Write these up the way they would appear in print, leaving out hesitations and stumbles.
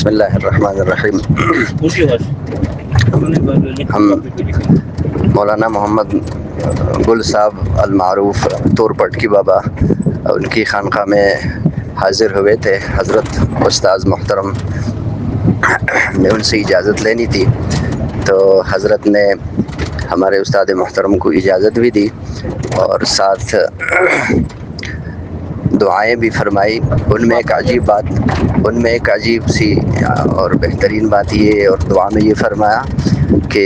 بسم اللہ الرحمن الرحیم۔ ہم مولانا محمد گل صاحب المعروف طور پٹکی بابا ان کی خانقاہ میں حاضر ہوئے تھے۔ حضرت استاذ محترم نے ان سے اجازت لینی تھی، تو حضرت نے ہمارے استاد محترم کو اجازت بھی دی اور ساتھ دعائیں بھی فرمائی۔ ان میں ایک عجیب سی اور بہترین بات یہ اور دعا میں یہ فرمایا کہ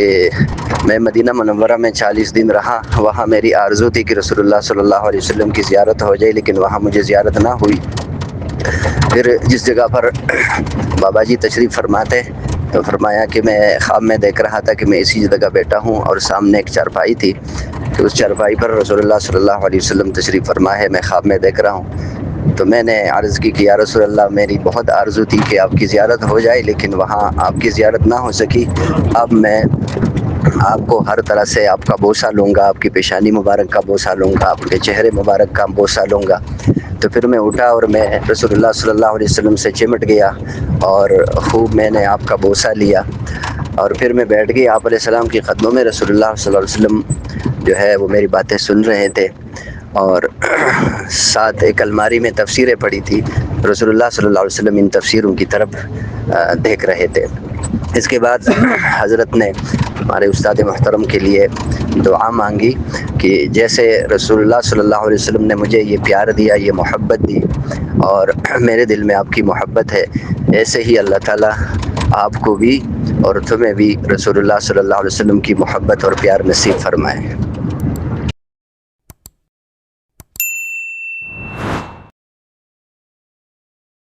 میں مدینہ منورہ میں 40 دن رہا، وہاں میری آرزو تھی کہ رسول اللہ صلی اللہ علیہ وسلم کی زیارت ہو جائے، لیکن وہاں مجھے زیارت نہ ہوئی۔ پھر جس جگہ پر بابا جی تشریف فرماتے تو فرمایا کہ میں خواب میں دیکھ رہا تھا کہ میں اسی جگہ بیٹھا ہوں اور سامنے ایک چارپائی تھی کہ اس چارپائی پر رسول اللہ صلی اللہ علیہ وسلم تشریف فرما ہے، میں خواب میں دیکھ رہا ہوں۔ تو میں نے عرض کی کہ یا رسول اللہ، میری بہت آرزو تھی کہ آپ کی زیارت ہو جائے، لیکن وہاں آپ کی زیارت نہ ہو سکی۔ اب میں آپ کو ہر طرح سے آپ کا بوسہ لوں گا، آپ کی پیشانی مبارک کا بوسہ لوں گا، آپ کے چہرے مبارک کا بوسہ لوں گا۔ تو پھر میں اٹھا اور میں رسول اللہ صلی اللہ علیہ وسلم سے چمٹ گیا اور خوب میں نے آپ کا بوسہ لیا، اور پھر میں بیٹھ گئی آپ علیہ السلام کی قدموں میں۔ رسول اللہ صلی اللہ علیہ وسلم جو ہے وہ میری باتیں سن رہے تھے اور ساتھ ایک الماری میں تفسیریں پڑھی تھی۔ رسول اللہ صلی اللہ علیہ وسلم ان تفسیروں کی طرف دیکھ رہے تھے۔ اس کے بعد حضرت نے ہمارے استاد محترم کے لیے دعا مانگی کہ جیسے رسول اللہ صلی اللہ علیہ وسلم نے مجھے یہ پیار دیا، یہ محبت دی اور میرے دل میں آپ کی محبت ہے، ایسے ہی اللہ تعالیٰ آپ کو بھی اور تمہیں بھی رسول اللہ صلی اللہ علیہ وسلم کی محبت اور پیار نصیب فرمائے۔